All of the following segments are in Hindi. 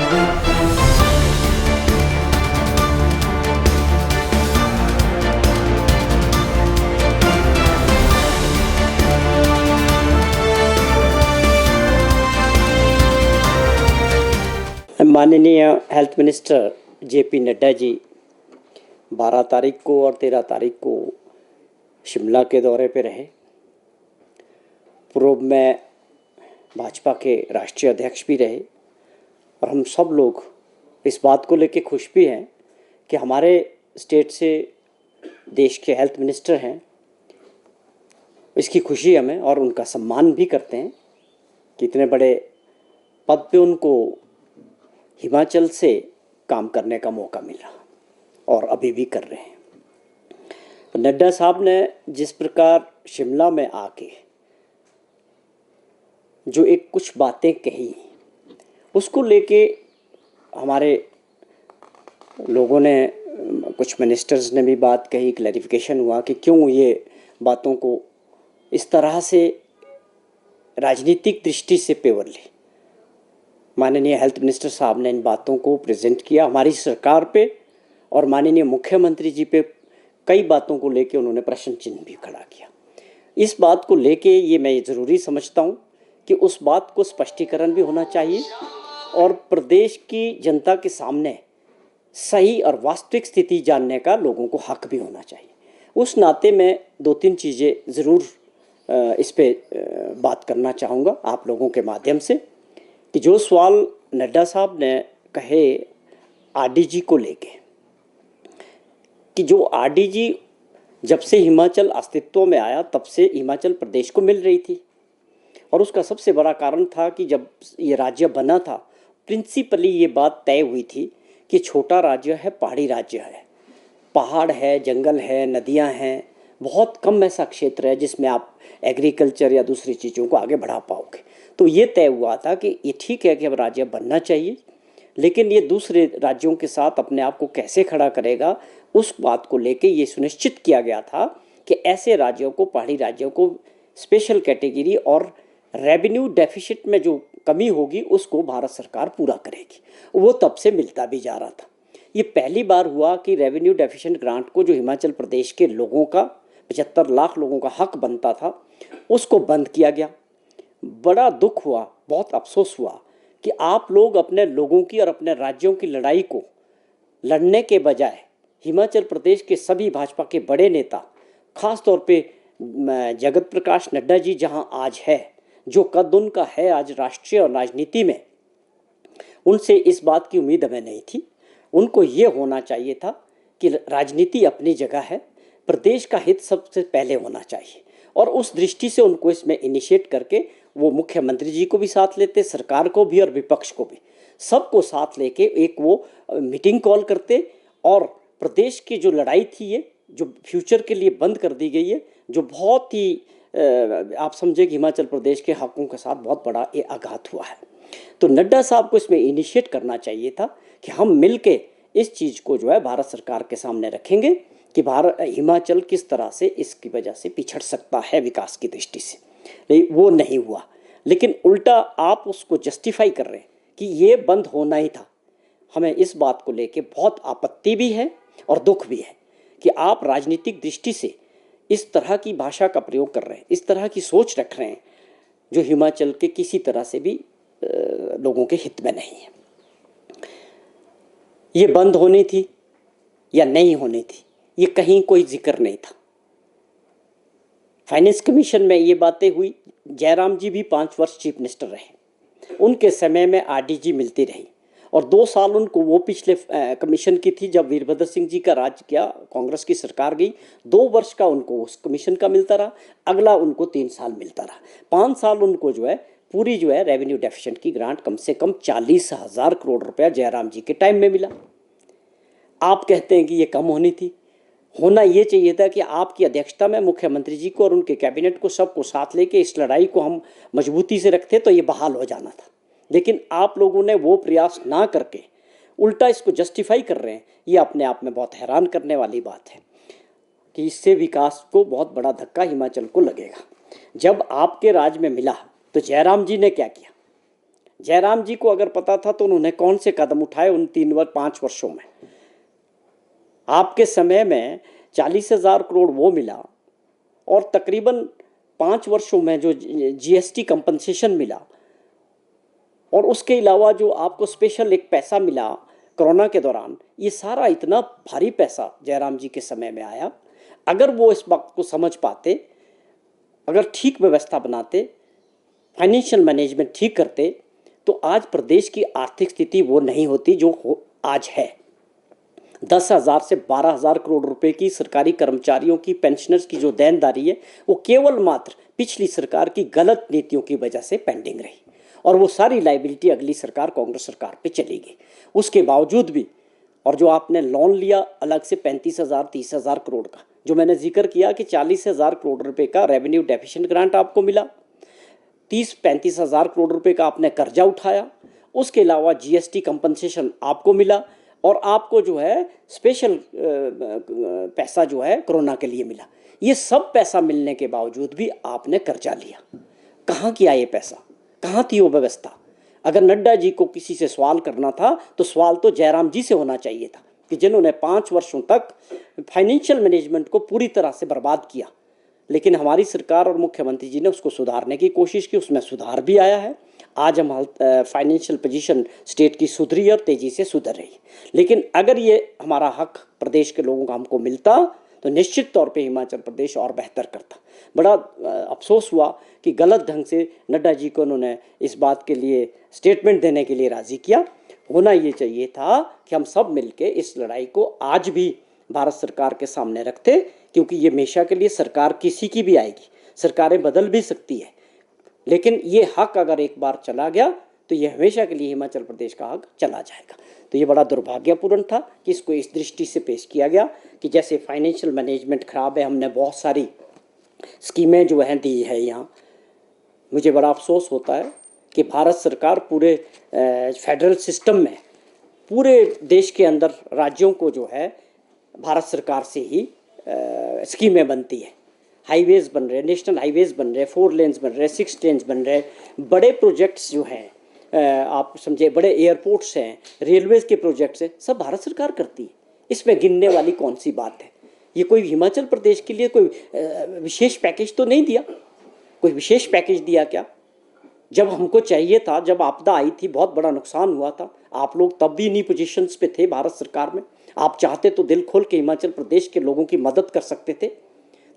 माननीय health minister JP Nadda ji 12 तारीख को और 13 तारीख को शिमला के दौरे पे रहे। पूर्व में भाजपा के राष्ट्रीय अध्यक्ष भी रहे और हम सब लोग इस बात को लेके खुश भी हैं कि हमारे स्टेट से देश के हेल्थ मिनिस्टर हैं। इसकी खुशी हमें और उनका सम्मान भी करते हैं कि इतने बड़े पद पे उनको हिमाचल से काम करने का मौका मिला और अभी भी कर रहे हैं। नड्डा साहब ने जिस प्रकार शिमला में आके जो एक कुछ बातें कही, उसको लेके हमारे लोगों ने, कुछ मिनिस्टर्स ने भी बात कही, क्लैरिफिकेशन हुआ कि क्यों ये बातों को इस तरह से राजनीतिक दृष्टि से पेवर ली। माननीय हेल्थ मिनिस्टर साहब ने इन बातों को प्रेजेंट किया हमारी सरकार पे और माननीय मुख्यमंत्री जी पे कई बातों को लेके उन्होंने प्रश्न चिन्ह भी खड़ा किया। इस बात को लेके ये मैं ज़रूरी समझता हूँ कि उस बात को स्पष्टीकरण भी होना चाहिए और प्रदेश की जनता के सामने सही और वास्तविक स्थिति जानने का लोगों को हक भी होना चाहिए। उस नाते मैं 2-3 चीज़ें ज़रूर इस पे बात करना चाहूँगा आप लोगों के माध्यम से कि जो सवाल नड्डा साहब ने कहे आरडीजी को लेके, कि जो आरडीजी जब से हिमाचल अस्तित्व में आया तब से हिमाचल प्रदेश को मिल रही थी और उसका सबसे बड़ा कारण था कि जब ये राज्य बना था प्रिंसिपली ये बात तय हुई थी कि छोटा राज्य है, पहाड़ी राज्य है, पहाड़ है, जंगल है, नदियां हैं, बहुत कम ऐसा क्षेत्र है जिसमें आप एग्रीकल्चर या दूसरी चीज़ों को आगे बढ़ा पाओगे। तो ये तय हुआ था कि ये ठीक है कि अब राज्य बनना चाहिए, लेकिन ये दूसरे राज्यों के साथ अपने आप को कैसे खड़ा करेगा, उस बात को लेके ये सुनिश्चित किया गया था कि ऐसे राज्यों को, पहाड़ी राज्यों को स्पेशल कैटेगरी और रेवेन्यू डेफिसिट में जो कमी होगी उसको भारत सरकार पूरा करेगी। वो तब से मिलता भी जा रहा था। ये पहली बार हुआ कि रेवेन्यू डेफिशिएंट ग्रांट को जो हिमाचल प्रदेश के लोगों का 75 लाख लोगों का हक बनता था उसको बंद किया गया। बड़ा दुख हुआ, बहुत अफसोस हुआ कि आप लोग अपने लोगों की और अपने राज्यों की लड़ाई को लड़ने के बजाय हिमाचल प्रदेश के सभी भाजपा के बड़े नेता, खास तौर पे जगत प्रकाश नड्डा जी जहां आज है, जो कद उनका है आज राष्ट्रीय और राजनीति में, उनसे इस बात की उम्मीद हमें नहीं थी। उनको ये होना चाहिए था कि राजनीति अपनी जगह है, प्रदेश का हित सबसे पहले होना चाहिए और उस दृष्टि से उनको इसमें इनिशिएट करके वो मुख्यमंत्री जी को भी साथ लेते, सरकार को भी और विपक्ष को भी, सबको साथ लेके एक वो मीटिंग कॉल करते और प्रदेश की जो लड़ाई थी, ये जो फ्यूचर के लिए बंद कर दी गई है, जो बहुत ही आप समझे कि हिमाचल प्रदेश के हकों के साथ बहुत बड़ा ये आघात हुआ है। तो नड्डा साहब को इसमें इनिशिएट करना चाहिए था कि हम मिलके इस चीज़ को जो है भारत सरकार के सामने रखेंगे कि हिमाचल किस तरह से इसकी वजह से पिछड़ सकता है विकास की दृष्टि से। वो नहीं हुआ, लेकिन उल्टा आप उसको जस्टिफाई कर रहे हैं कि ये बंद होना ही था। हमें इस बात को लेके बहुत आपत्ति भी है और दुख भी है कि आप राजनीतिक दृष्टि से इस तरह की भाषा का प्रयोग कर रहे हैं, इस तरह की सोच रख रहे हैं जो हिमाचल के किसी तरह से भी लोगों के हित में नहीं है। ये बंद होनी थी या नहीं होनी थी, ये कहीं कोई जिक्र नहीं था। फाइनेंस कमीशन में ये बातें हुई। जयराम जी भी 5 वर्ष चीफ मिनिस्टर रहे, उनके समय में आरडीजी मिलती रही और 2 साल उनको वो पिछले कमीशन की थी जब वीरभद्र सिंह जी का राज किया, कांग्रेस की सरकार गई, 2 वर्ष का उनको उस कमीशन का मिलता रहा, अगला उनको 3 साल मिलता रहा। 5 साल उनको जो है पूरी जो है रेवेन्यू डेफिशिएंट की ग्रांट कम से कम 40,000 करोड़ रुपया जयराम जी के टाइम में मिला। आप कहते हैं कि ये कम होनी थी, होना ये चाहिए था कि आपकी अध्यक्षता में मुख्यमंत्री जी को और उनके कैबिनेट को सबको साथ लेके इस लड़ाई को हम मजबूती से रखते तो ये बहाल हो जाना था। लेकिन आप लोगों ने वो प्रयास ना करके उल्टा इसको जस्टिफाई कर रहे हैं। ये अपने आप में बहुत हैरान करने वाली बात है कि इससे विकास को बहुत बड़ा धक्का हिमाचल को लगेगा। जब आपके राज में मिला तो जयराम जी ने क्या किया? जयराम जी को अगर पता था तो उन्होंने कौन से कदम उठाए उन 5 वर्षों में। आपके समय में 40,000 करोड़ वो मिला और तकरीबन 5 वर्षों में जो जीएसटी कंपनसेशन मिला और उसके अलावा जो आपको स्पेशल एक पैसा मिला कोरोना के दौरान, ये सारा इतना भारी पैसा जयराम जी के समय में आया। अगर वो इस बात को समझ पाते, अगर ठीक व्यवस्था बनाते, फाइनेंशियल मैनेजमेंट ठीक करते, तो आज प्रदेश की आर्थिक स्थिति वो नहीं होती जो आज है। 10,000 से 12,000 करोड़ रुपए की सरकारी कर्मचारियों की, पेंशनर्स की जो देनदारी है, वो केवल मात्र पिछली सरकार की गलत नीतियों की वजह से पेंडिंग रही और वो सारी लाइबिलिटी अगली सरकार, कांग्रेस सरकार पे चली गई। उसके बावजूद भी, और जो आपने लोन लिया अलग से 35,000 30,000 करोड़ का, जो मैंने जिक्र किया कि 40,000 करोड़ रुपए का रेवेन्यू डेफिशिएंट ग्रांट आपको मिला, 30-35,000 करोड़ रुपए का आपने कर्जा उठाया, उसके अलावा जीएसटी कंपनसेशन आपको मिला और आपको जो है स्पेशल पैसा जो है कोरोना के लिए मिला। ये सब पैसा मिलने के बावजूद भी आपने कर्जा लिया। कहाँ किया ये पैसा, कहाँ थी वो व्यवस्था? अगर नड्डा जी को किसी से सवाल करना था तो सवाल तो जयराम जी से होना चाहिए था कि जिन्होंने 5 वर्षों तक फाइनेंशियल मैनेजमेंट को पूरी तरह से बर्बाद किया। लेकिन हमारी सरकार और मुख्यमंत्री जी ने उसको सुधारने की कोशिश की, उसमें सुधार भी आया है। आज हम फाइनेंशियल पोजीशन स्टेट की सुधरी और तेज़ी से सुधर रही। लेकिन अगर ये हमारा हक प्रदेश के लोगों का हमको मिलता तो निश्चित तौर पे हिमाचल प्रदेश और बेहतर करता। बड़ा अफसोस हुआ कि गलत ढंग से नड्डा जी को उन्होंने इस बात के लिए स्टेटमेंट देने के लिए राज़ी किया। होना ये चाहिए था कि हम सब मिलके इस लड़ाई को आज भी भारत सरकार के सामने रखते, क्योंकि ये हमेशा के लिए सरकार किसी की भी आएगी, सरकारें बदल भी सकती है, लेकिन ये हक अगर एक बार चला गया तो ये हमेशा के लिए हिमाचल प्रदेश का हक चला जाएगा। तो ये बड़ा दुर्भाग्यपूर्ण था कि इसको इस दृष्टि से पेश किया गया कि जैसे फाइनेंशियल मैनेजमेंट खराब है, हमने बहुत सारी स्कीमें जो हैं दी है यहाँ। मुझे बड़ा अफसोस होता है कि भारत सरकार पूरे फेडरल सिस्टम में पूरे देश के अंदर राज्यों को जो है भारत सरकार से ही स्कीमें बनती है। हाईवेज़ बन रहे, नेशनल हाईवेज़ बन रहे, 4 लेन्स बन रहे, 6 लेन्स बन रहे, बड़े प्रोजेक्ट्स जो हैं, आप समझे, बड़े एयरपोर्ट्स हैं, रेलवेज़ के प्रोजेक्ट्स हैं, सब भारत सरकार करती है। इसमें गिनने वाली कौन सी बात है? ये कोई हिमाचल प्रदेश के लिए कोई विशेष पैकेज तो नहीं दिया, कोई विशेष पैकेज दिया क्या? जब हमको चाहिए था, जब आपदा आई थी, बहुत बड़ा नुकसान हुआ था, आप लोग तब भी इन्हीं पोजीशंस पे थे भारत सरकार में। आप चाहते तो दिल खोल के हिमाचल प्रदेश के लोगों की मदद कर सकते थे।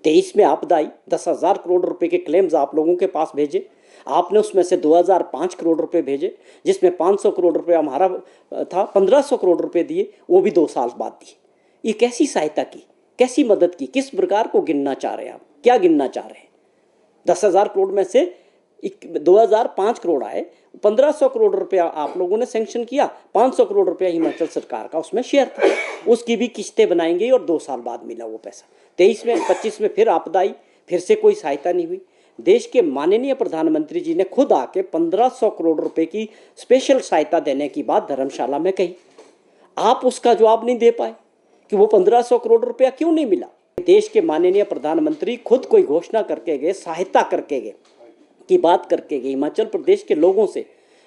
23 में आपदा आई, 10,000 करोड़ रुपए के क्लेम्स आप लोगों के पास भेजे, आपने उसमें से 2005 करोड़ रुपए भेजे, जिसमें 500 करोड़ रुपए हमारा था, 1500 करोड़ रुपए दिए, वो भी 2 साल बाद दिए। ये कैसी सहायता की, कैसी मदद की, किस प्रकार को गिनना चाह रहे हैं आप? क्या गिनना चाह रहे हैं? 10,000 करोड़ में से 2005 करोड़ आए, 1500 करोड़ रुपया आप लोगों ने सैंक्शन किया, 500 करोड़ रुपया हिमाचल सरकार का उसमें शेयर था। उसकी भी किस्तें बनाएंगे और 2 साल बाद मिला वो पैसा। 23 में 25 में फिर आपदा आई, फिर से कोई सहायता नहीं हुई। देश के माननीय प्रधानमंत्री जी ने खुद आके 1500 करोड़ रुपए की स्पेशल सहायता देने की बात धर्मशाला में कही। आप उसका जवाब नहीं दे पाए कि वो 1500 करोड़ रुपया क्यों नहीं मिला। देश के माननीय प्रधानमंत्री खुद कोई घोषणा करके गए, सहायता करके गए, की बात करके गए, हिमाचल प्रदेश के लोगों से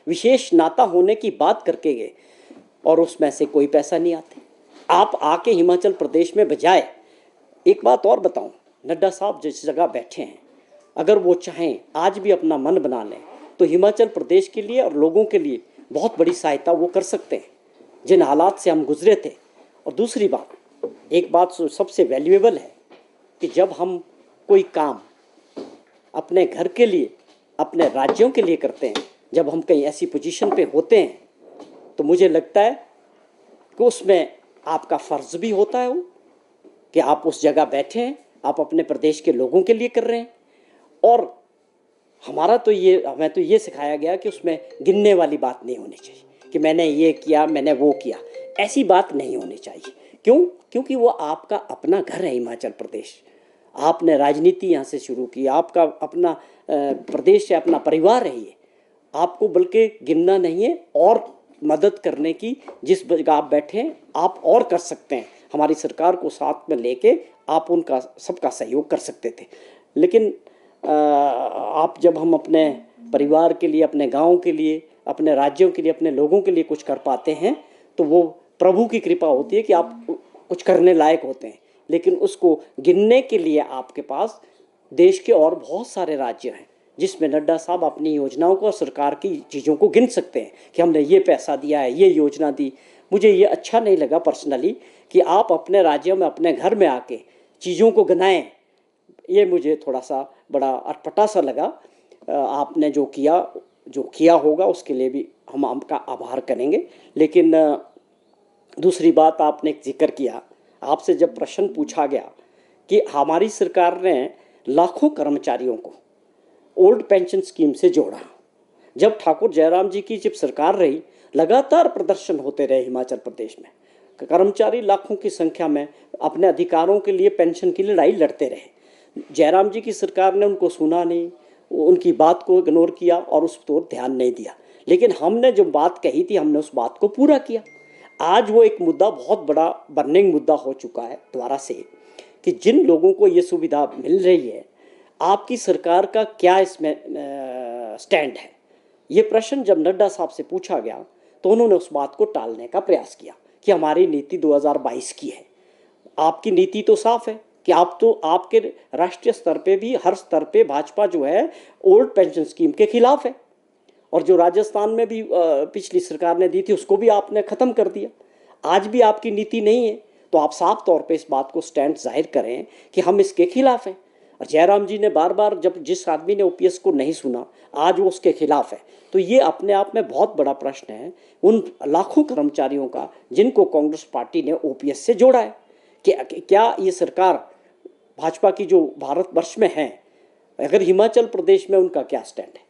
विशेष नाता होने की बात करके गए, और उसमें से कोई पैसा नहीं आते। आप आके हिमाचल प्रदेश में बजाय, एक बात और बताऊं, नड्डा साहब जिस जगह बैठे हैं, अगर वो चाहें आज भी अपना मन बना लें तो हिमाचल प्रदेश के लिए और लोगों के लिए बहुत बड़ी सहायता वो कर सकते हैं, जिन हालात से हम गुजरे थे। और दूसरी बात, एक बात सबसे वैल्यूएबल है कि जब हम कोई काम अपने घर के लिए, अपने राज्यों के लिए करते हैं, जब हम कहीं ऐसी पोजीशन पे होते हैं, तो मुझे लगता है कि उसमें आपका फ़र्ज़ भी होता है वो कि आप उस जगह बैठे हैं, आप अपने प्रदेश के लोगों के लिए कर रहे हैं। और हमें तो ये सिखाया गया कि उसमें गिनने वाली बात नहीं होनी चाहिए कि मैंने ये किया, मैंने वो किया, ऐसी बात नहीं होनी चाहिए। क्यों? क्योंकि वो आपका अपना घर है हिमाचल प्रदेश। आपने राजनीति यहाँ से शुरू की, आपका अपना प्रदेश है, अपना परिवार है ये। आपको बल्कि गिनना नहीं है और मदद करने की, जिस जगह आप बैठे हैं आप और कर सकते हैं। हमारी सरकार को साथ में लेके आप उनका सबका सहयोग कर सकते थे। लेकिन आप जब हम अपने परिवार के लिए, अपने गांव के लिए, अपने राज्यों के लिए, अपने लोगों के लिए कुछ कर पाते हैं तो वो प्रभु की कृपा होती है कि आप कुछ करने लायक होते हैं। लेकिन उसको गिनने के लिए आपके पास देश के और बहुत सारे राज्य हैं जिसमें नड्डा साहब अपनी योजनाओं को और सरकार की चीज़ों को गिन सकते हैं कि हमने ये पैसा दिया है, ये योजना दी। मुझे ये अच्छा नहीं लगा पर्सनली कि आप अपने राज्यों में, अपने घर में आके चीज़ों को गिनाएं। ये मुझे थोड़ा सा बड़ा अटपटा सा लगा। आपने जो किया होगा उसके लिए भी हम आपका आभार करेंगे। लेकिन दूसरी बात आपने एक जिक्र किया, आपसे जब प्रश्न पूछा गया कि हमारी सरकार ने लाखों कर्मचारियों को ओल्ड पेंशन स्कीम से जोड़ा। जब ठाकुर जयराम जी की जब सरकार रही, लगातार प्रदर्शन होते रहे हिमाचल प्रदेश में, कर्मचारी लाखों की संख्या में अपने अधिकारों के लिए, पेंशन की लड़ाई लड़ते रहे। जयराम जी की सरकार ने उनको सुना नहीं, उनकी बात को इग्नोर किया और उस पर ध्यान नहीं दिया। लेकिन हमने जो बात कही थी, हमने उस बात को पूरा किया। आज वो एक मुद्दा बहुत बड़ा बर्निंग मुद्दा हो चुका है दोबारा से कि जिन लोगों को ये सुविधा मिल रही है, आपकी सरकार का क्या इसमें स्टैंड है। ये प्रश्न जब नड्डा साहब से पूछा गया तो उन्होंने उस बात को टालने का प्रयास किया कि हमारी नीति 2022 की है। आपकी नीति तो साफ है कि आप तो आपके राष्ट्रीय स्तर पे भी, हर स्तर पे भाजपा जो है ओल्ड पेंशन स्कीम के खिलाफ है, और जो राजस्थान में भी पिछली सरकार ने दी थी उसको भी आपने ख़त्म कर दिया। आज भी आपकी नीति नहीं है, तो आप साफ तौर पे इस बात को स्टैंड जाहिर करें कि हम इसके खिलाफ हैं। और जयराम जी ने बार बार, जब जिस आदमी ने ओपीएस को नहीं सुना, आज वो उसके खिलाफ है। तो ये अपने आप में बहुत बड़ा प्रश्न है उन लाखों कर्मचारियों का जिनको कांग्रेस पार्टी ने ओपीएस से जोड़ा है कि क्या ये सरकार भाजपा की जो भारतवर्ष में है, अगर हिमाचल प्रदेश में उनका क्या स्टैंड है।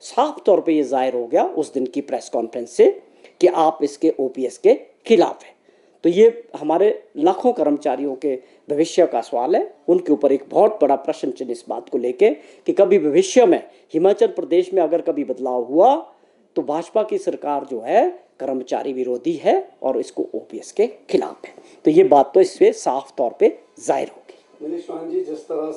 साफ तौर पे ये जाहिर हो गया उस दिन की प्रेस कॉन्फ्रेंस से कि आप इसके ओपीएस के खिलाफ हैं। तो ये हमारे लाखों कर्मचारियों के भविष्य का सवाल है। उनके ऊपर एक बहुत बड़ा प्रश्न चिन्ह इस बात को लेके कि कभी भविष्य में हिमाचल प्रदेश में अगर कभी बदलाव हुआ तो भाजपा की सरकार जो है कर्मचारी विरोधी है और इसको ओपीएस के खिलाफ है। तो ये बात तो इससे साफ तौर पे जाहिर होगी। मनीष मान जी, जिस तरह